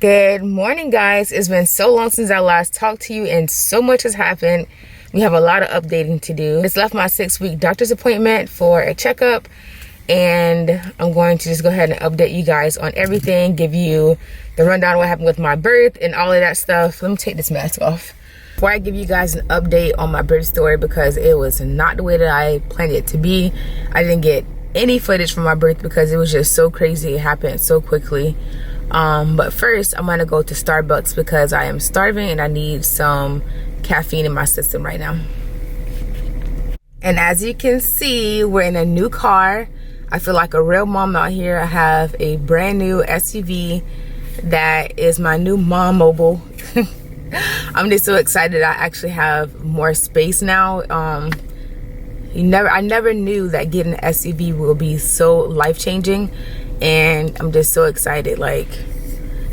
Good morning, guys. It's been so long since I last talked to you and so much has happened. We have a lot of updating to do. Just left my 6-week doctor's appointment for a checkup, and I'm going to just go ahead and update you guys on everything, give you the rundown of what happened with my birth and all of that stuff. Let me take this mask off before I give you guys an update on my birth story, because it was not the way that I planned it to be. I didn't get any footage from my birth because it was just so crazy. It happened so quickly. But first I'm gonna go to Starbucks because I am starving and I need some caffeine in my system right now. And as you can see, we're in a new car. I feel like a real mom out here. I have a brand new SUV that is my new mom mobile. I'm just so excited. I actually have more space now. I never knew that getting an SUV will be so life-changing, and I'm just so excited. Like,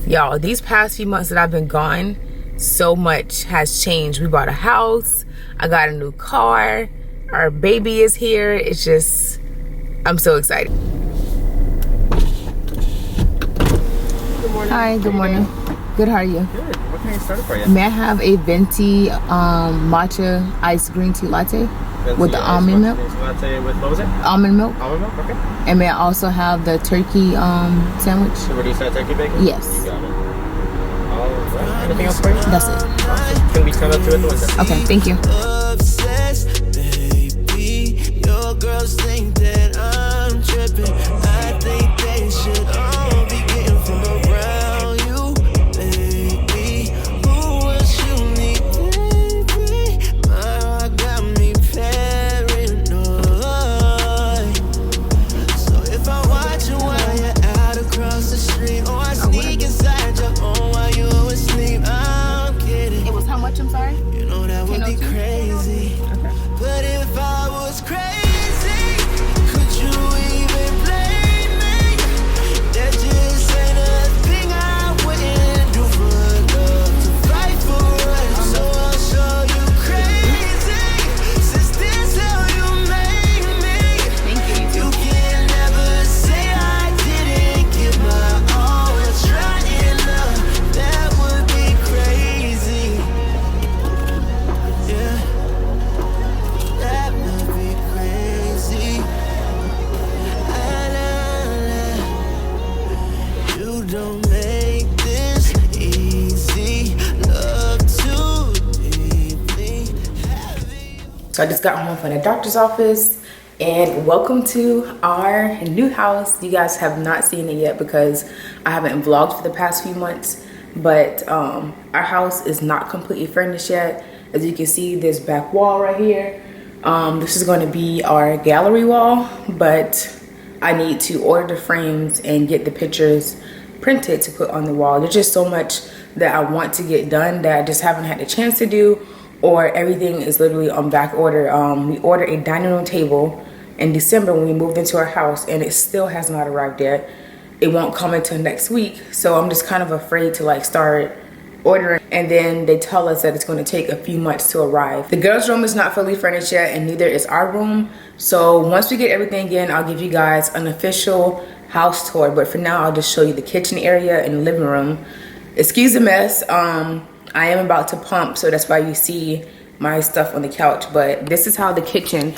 y'all, these past few months that I've been gone, so much has changed. We bought a house, I got a new car, our baby is here. It's just, I'm so excited. Good morning. Hi, good morning. Good, how are you? Good. What can I start for you? May I have a venti matcha iced green tea latte with the almond milk? Latte with, what was it? Almond milk. Almond milk, okay. And may I also have the turkey sandwich? So reduce that turkey bacon? Yes. You got it. All right. Anything else for you? That's it. Awesome. Can we turn up to it? The window? Okay, thank you. Obsessed, baby. Your girls think that I'm tripping. I think they should all be getting from around you, baby. Who else you need, baby? My heart got me paranoid. So if I watch you while you're out across the street, or I sneak inside your home while you asleep, I'm kidding. It was how much, I'm sorry? You know that would be crazy. But if I was crazy, could you even blame me? That just ain't a thing I wouldn't do for love, to fight for us. So I'll show you crazy, since this how you made me. Thank you. You can never say I didn't give my all. Try enough, that would be crazy. Yeah, that would be crazy. You don't make this easy. Love too deeply. So I just got home from the doctor's office, and welcome to our new house. You guys have not seen it yet because I haven't vlogged for the past few months, but our house is not completely furnished yet. As you can see, this back wall right here, this is going to be our gallery wall, but I need to order the frames and get the pictures printed to put on the wall. There's just so much that I want to get done that I just haven't had the chance to do, or everything is literally on back order. We ordered a dining room table in December when we moved into our house, and it still has not arrived yet. It won't come until next week, so I'm just kind of afraid to like start ordering, and then they tell us that it's going to take a few months to arrive. The girls' room is not fully furnished yet, and neither is our room. So once we get everything in, I'll give you guys an official house tour, but for now I'll just show you the kitchen area and the living room. Excuse the mess. I am about to pump, so that's why you see my stuff on the couch, but this is how the kitchen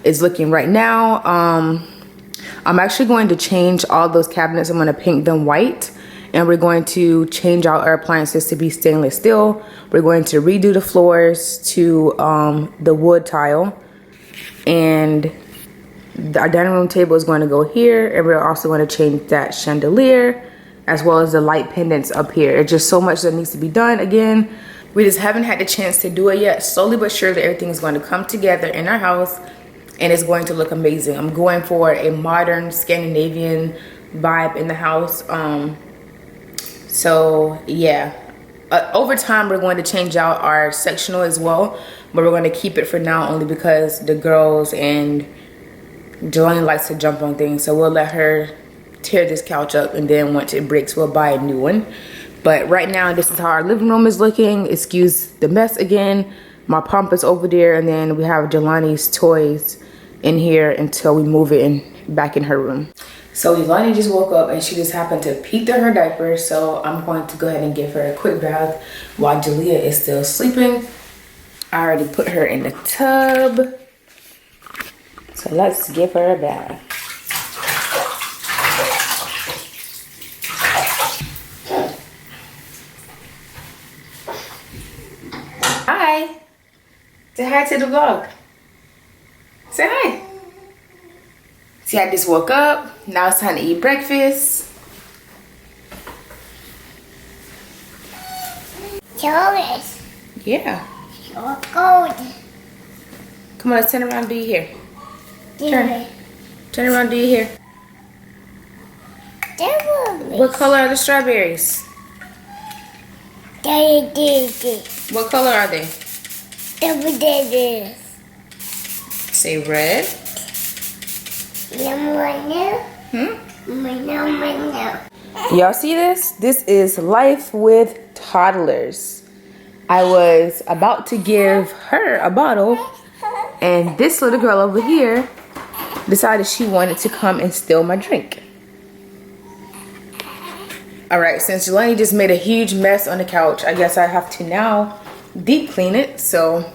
is looking right now. I'm actually going to change all those cabinets. I'm going to paint them white, and we're going to change out our appliances to be stainless steel. We're going to redo the floors to the wood tile, and our dining room table is going to go here, and we're also going to change that chandelier as well as the light pendants up here. It's just so much that needs to be done. Again, we just haven't had the chance to do it yet. Slowly but surely everything is going to come together in our house, and it's going to look amazing. I'm going for a modern Scandinavian vibe in the house. So yeah, over time we're going to change out our sectional as well, but we're going to keep it for now only because the girls and Jelani likes to jump on things, so we'll let her tear this couch up, and then once it breaks we'll buy a new one. But right now this is how our living room is looking. Excuse the mess again. My pump is over there, and then we have Jelani's toys in here until we move it in back in her room. So Jelani just woke up and she just happened to pee through her diaper. So I'm going to go ahead and give her a quick bath while Jalea is still sleeping. I already put her in the tub. So let's give her a bath. Hi. Say hi to the vlog. Say hi. See, I just woke up. Now it's time to eat breakfast. Yours. Yeah. So cold. Come on, let's turn around and do your hair. There. Turn around and do your hair. What color are the strawberries? There. What color are they? There. Say red. Y'all see this? This is life with toddlers. I was about to give her a bottle, and this little girl over here decided she wanted to come and steal my drink. Alright, since Jelani just made a huge mess on the couch, I guess I have to now deep clean it. So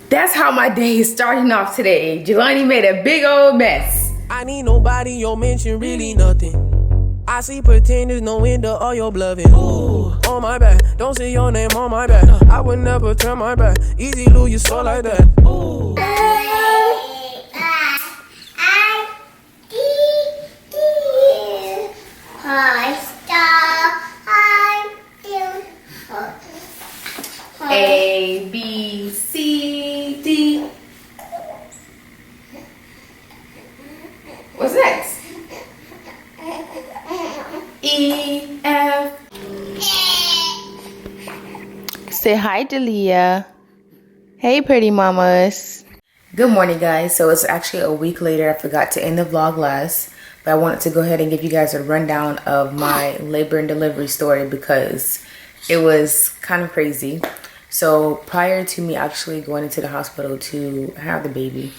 that's how my day is starting off today. Jelani made a big old mess. I need nobody, your mention really nothing. I see pretenders, no end to all your bluffing. Ooh, on my back, don't say your name on my back. I would never turn my back. Easy lose your soul like that. Ooh. A, B, C, D. What's next? E, F. Say hi, Delia. Hey, pretty mamas. Good morning, guys. So it's actually a week later. I forgot to end the vlog last, but I wanted to go ahead and give you guys a rundown of my labor and delivery story because it was kind of crazy. So prior to me actually going into the hospital to have the baby,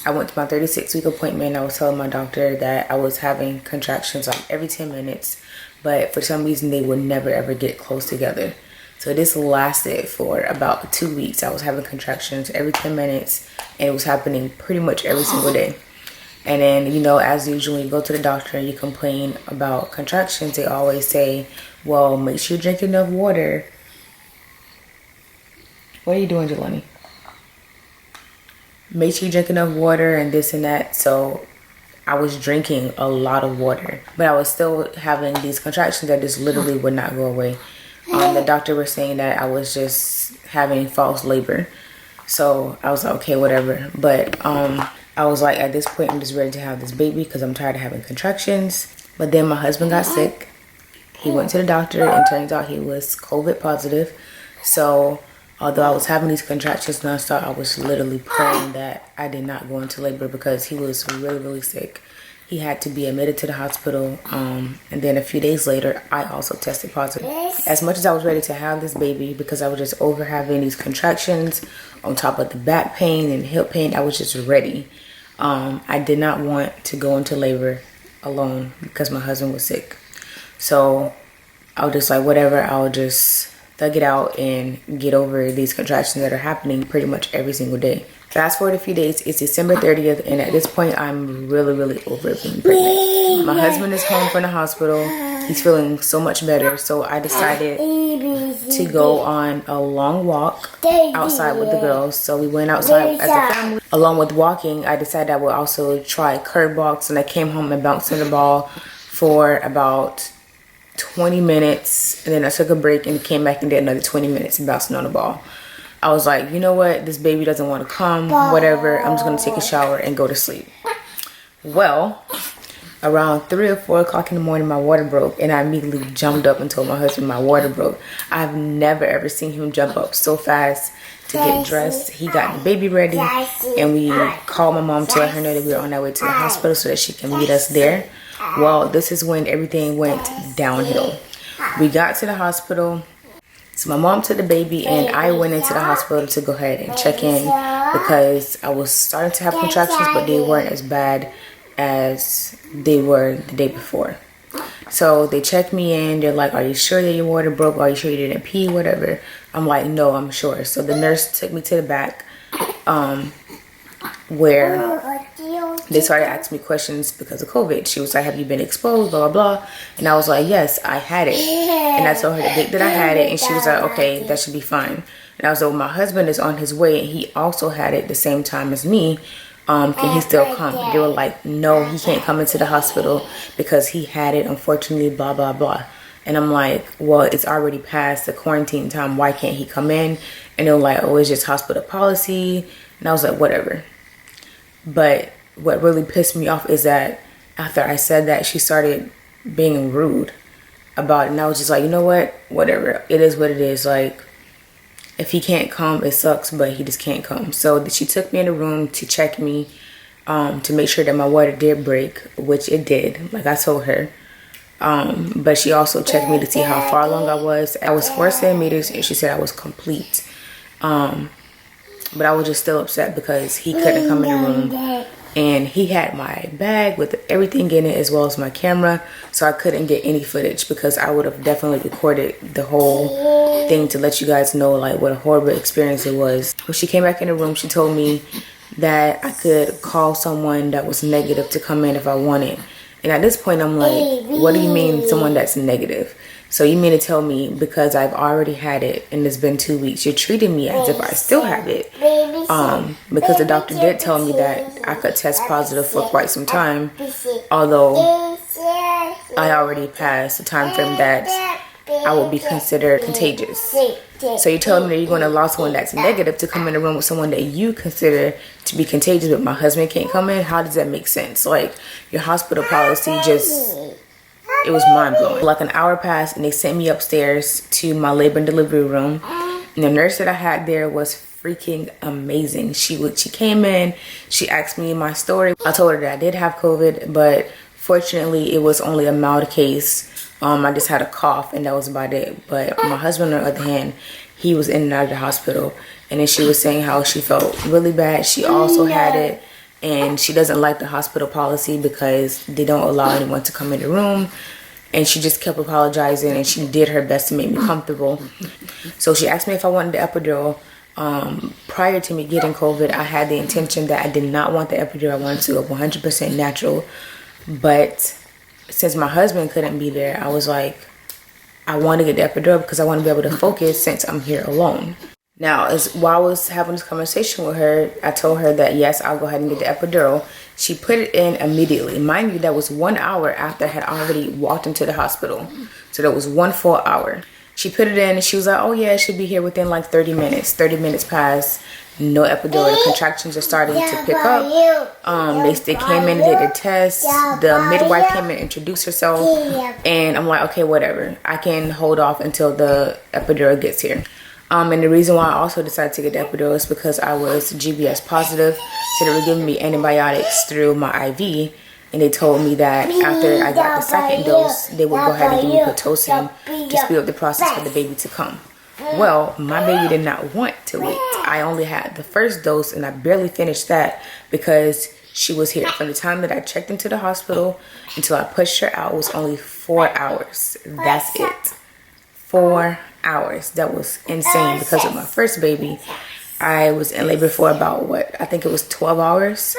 I went to my 36-week appointment. I was telling my doctor that I was having contractions like every 10 minutes, but for some reason they would never ever get close together. So this lasted for about 2 weeks. I was having contractions every 10 minutes and it was happening pretty much every single day. And then, you know, as usual, you go to the doctor and you complain about contractions, they always say, well, make sure you drink enough water. What are you doing, Jelani? Make sure you drink enough water and this and that. So I was drinking a lot of water, but I was still having these contractions that just literally would not go away. The doctor was saying that I was just having false labor. So I was like, okay, whatever. But I was like, at this point, I'm just ready to have this baby because I'm tired of having contractions. But then my husband got sick. He went to the doctor and turns out he was COVID positive. So although I was having these contractions nonstop, I was literally praying that I did not go into labor because he was really, really sick. He had to be admitted to the hospital. And then a few days later, I also tested positive. As much as I was ready to have this baby because I was just over having these contractions on top of the back pain and hip pain, I was just ready. I did not want to go into labor alone because my husband was sick. So I was just like, whatever, I'll just thug it out and get over these contractions that are happening pretty much every single day. Fast forward a few days, it's December 30th, and at this point, I'm really, really over being pregnant. My husband is home from the hospital. He's feeling so much better, so I decided to go on a long walk outside with the girls. So we went outside as a family. Along with walking, I decided I would also try curb walks, and I came home and bounced on the ball for about 20 minutes, and then I took a break and came back and did another 20 minutes and bouncing on the ball. I was like, you know what, this baby doesn't want to come, whatever, I'm just going to take a shower and go to sleep. Well, around 3 or 4 o'clock in the morning, my water broke, and I immediately jumped up and told my husband my water broke. I've never ever seen him jump up so fast to get dressed. He got the baby ready, and we called my mom to let her know that we were on our way to the hospital so that she can meet us there. Well, this is when everything went downhill. We got to the hospital. So my mom took the baby and I went into the hospital to go ahead and check in because I was starting to have contractions, but they weren't as bad as they were the day before. So they checked me in. They're like, are you sure that your water broke? Are you sure you didn't pee? Whatever. I'm like, no, I'm sure. So the nurse took me to the back where they started asking me questions because of COVID. She was like, have you been exposed? Blah, blah, blah. And I was like, yes, I had it. And I told her the date that I had it. And she was like, okay, that should be fine. And I was like, well, my husband is on his way. And he also had it the same time as me. Can he still come? They were like, no, he can't come into the hospital because he had it, unfortunately, blah, blah, blah. And I'm like, well, it's already past the quarantine time. Why can't he come in? And they were like, oh, it's just hospital policy. And I was like, whatever. But what really pissed me off is that after I said that, she started being rude about it. And I was just like, you know what? Whatever. It is what it is. Like, if he can't come, it sucks, but he just can't come. So she took me in the room to check me, to make sure that my water did break, which it did, like I told her. But she also checked me to see how far along I was. I was 4 centimeters, and she said I was complete. But I was just still upset because he couldn't come in the room. And he had my bag with everything in it as well as my camera. So I couldn't get any footage because I would have definitely recorded the whole thing to let you guys know like what a horrible experience it was. When she came back in the room, she told me that I could call someone that was negative to come in if I wanted. And at this point, I'm like, what do you mean someone that's negative? So you mean to tell me because I've already had it and it's been 2 weeks, you're treating me as if I still have it? Because the doctor did tell me that I could test positive for quite some time, although I already passed the time frame that I will be considered contagious. So you're telling me that you're going to allow someone that's negative to come in the room with someone that you consider to be contagious, but my husband can't come in? How does that make sense? Like, your hospital policy just... It was mind-blowing. Like an hour passed and they sent me upstairs to my labor and delivery room. And the nurse that I had there was freaking amazing. She came in, she asked me my story. I told her that I did have COVID, but fortunately it was only a mild case. I just had a cough and that was about it. But my husband, on the other hand, he was in and out of the hospital. And then she was saying how she felt really bad. She also had it. And she doesn't like the hospital policy because they don't allow anyone to come in the room. And she just kept apologizing and she did her best to make me comfortable. So she asked me if I wanted the epidural. Prior to me getting COVID, I had the intention that I did not want the epidural. I wanted to go 100% natural. But since my husband couldn't be there, I was like, I want to get the epidural because I want to be able to focus since I'm here alone. Now, while I was having this conversation with her, I told her that, yes, I'll go ahead and get the epidural. She put it in immediately. Mind you, that was 1 hour after I had already walked into the hospital. So that was 1 full hour. She put it in and she was like, oh, yeah, it should be here within like 30 minutes. 30 minutes passed. No epidural. The contractions are starting to pick up. They came in and did their test. The midwife came in and introduced herself. And I'm like, okay, whatever. I can hold off until the epidural gets here. And the reason why I also decided to get the epidural is because I was GBS positive. So they were giving me antibiotics through my IV. And they told me that after I got the second dose, they would go ahead and give me Pitocin to speed up the process for the baby to come. Well, my baby did not want to wait. I only had the first dose and I barely finished that because she was here. From the time that I checked into the hospital until I pushed her out was only 4 hours. That's it. 4 hours. That was insane because of my first baby. I was in labor for about what? I think it was 12 hours.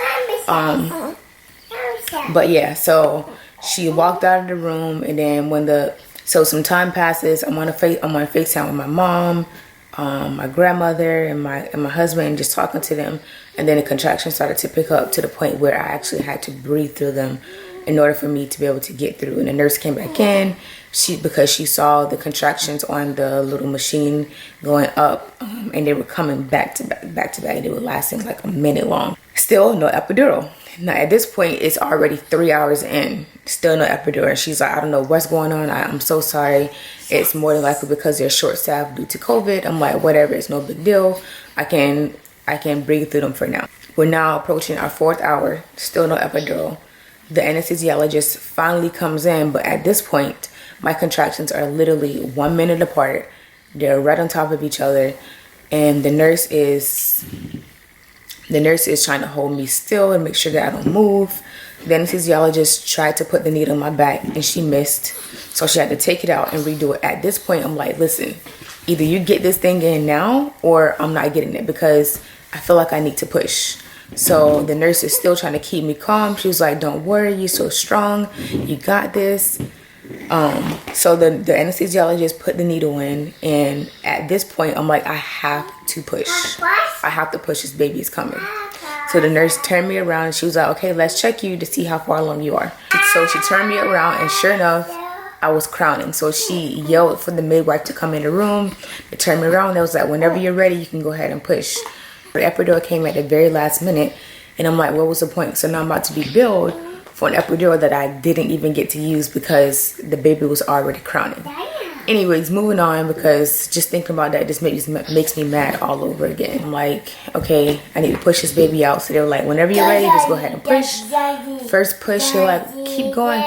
But yeah, so she walked out of the room and then so some time passes, I'm on FaceTime with my mom, my grandmother and my husband, just talking to them, and then the contractions started to pick up to the point where I actually had to breathe through them in order for me to be able to get through. And the nurse came back in, because she saw the contractions on the little machine going up, and they were coming back to back. They were lasting like a minute long. Still no epidural. Now at this point, it's already 3 hours in, still no epidural. And she's like, I don't know what's going on. I'm so sorry. It's more than likely because they're short staffed due to COVID. I'm like, whatever, it's no big deal. I can breathe through them for now. We're now approaching our 4th hour, still no epidural. The anesthesiologist finally comes in, but at this point, my contractions are literally 1 minute apart. They're right on top of each other, and the nurse is trying to hold me still and make sure that I don't move. the anesthesiologist tried to put the needle in my back and she missed. So she had to take it out and redo it. At this point, I'm like, listen, either you get this thing in now or I'm not getting it because I feel like I need to push. So the nurse is still trying to keep me calm. She was like, don't worry, you're so strong. You got this. So the anesthesiologist put the needle in, and at this point I'm like, I have to push. I have to push, this baby is coming. So the nurse turned me around and she was like, okay, let's check you to see how far along you are. So she turned me around and sure enough, I was crowning. So she yelled for the midwife to come in the room. They turned me around and I was like, whenever you're ready, you can go ahead and push. The epidural came at the very last minute and I'm like, what was the point? So now I'm about to be billed for an epidural that I didn't even get to use because the baby was already crowning. Anyways, moving on, because just thinking about that just makes me mad all over again. I'm like, okay, I need to push this baby out. So they were like, whenever you're ready, just go ahead and push. First push, you're like, keep going,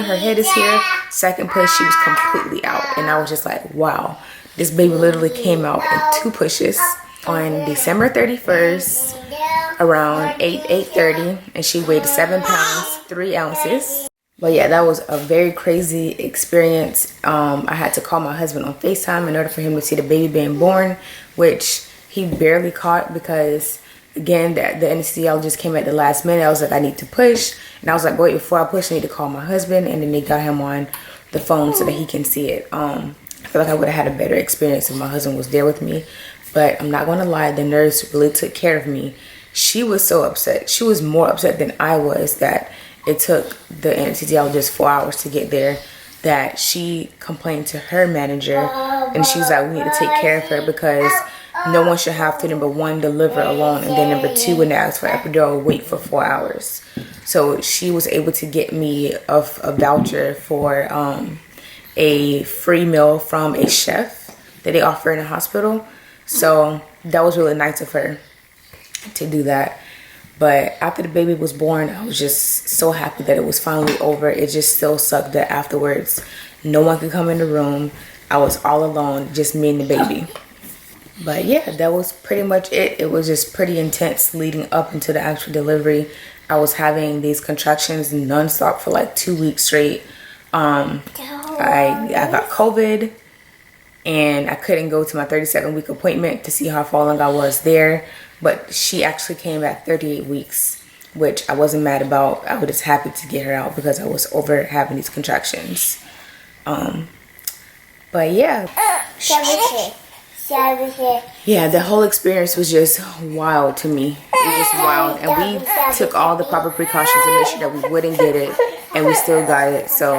her head is here. Second push, she was completely out. And I was just like, wow, this baby literally came out in 2 pushes on December 31st around 8:30, and she weighed 7 pounds 3 ounces. But yeah, that was a very crazy experience. I had to call my husband on FaceTime in order for him to see the baby being born, which he barely caught because again, the anesthesiologist came at the last minute. I was like, I need to push, and I was like, wait, before I push, I need to call my husband, and then they got him on the phone so that he can see it. I feel like I would have had a better experience if my husband was there with me. But I'm not going to lie, the nurse really took care of me. She was so upset. She was more upset than I was that it took the anesthesiologist 4 hours to get there, that she complained to her manager and she was like, we need to take care of her because no one should have to, number 1, deliver alone, and then number 2, when they ask for epidural, wait for 4 hours. So she was able to get me a voucher for a free meal from a chef that they offer in a hospital. So that was really nice of her to do that. But after the baby was born, I was just so happy that it was finally over. It just still sucked that afterwards no one could come in the room. I was all alone, just me and the baby. But yeah, that was pretty much it. It was just pretty intense leading up into the actual delivery. I was having these contractions nonstop for like 2 weeks straight. I got COVID and I couldn't go to my 37-week appointment to see how far along I was there. But she actually came at 38 weeks, which I wasn't mad about. I was just happy to get her out because I was over having these contractions. But yeah. Yeah, the whole experience was just wild to me. It was just wild. And we took all the proper precautions to make sure that we wouldn't get it. And we still got it. So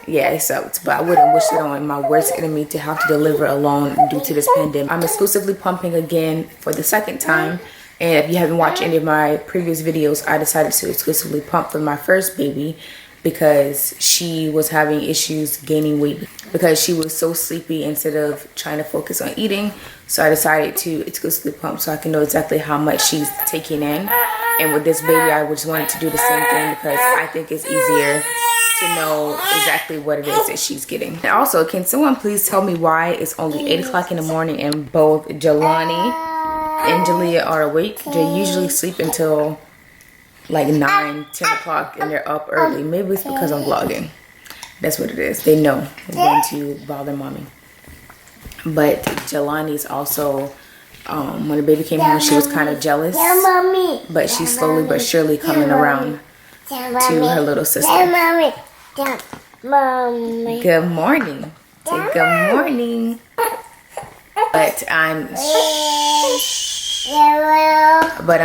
yeah, it sucked. But I wouldn't wish it on my worst enemy to have to deliver alone due to this pandemic. I'm exclusively pumping again for the 2nd time. And if you haven't watched any of my previous videos, I decided to exclusively pump for my first baby because she was having issues gaining weight because she was so sleepy instead of trying to focus on eating. So I decided to exclusively pump so I can know exactly how much she's taking in. And with this baby, I just wanted to do the same thing because I think it's easier to know exactly what it is that she's getting. And also, can someone please tell me why it's only 8 o'clock in the morning and both Jelani and Jalea are awake? They usually sleep until like 9, 10 o'clock and they're up early. Maybe it's because I'm vlogging. That's what it is. They know I'm going to bother mommy. But Jelani's also, when the baby came home, she was kind of jealous. But she's slowly but surely coming around to her little sister. Good morning. Say good morning. But I'm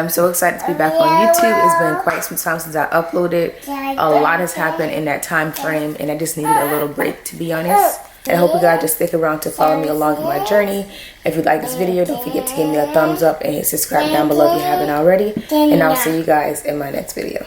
so excited to be back on YouTube. It's been quite some time since I uploaded. A lot has happened in that time frame and I just needed a little break, to be honest. And I hope you guys just stick around to follow me along in my journey. If you like this video, don't forget to give me a thumbs up and hit subscribe down below if you haven't already. And I'll see you guys in my next video.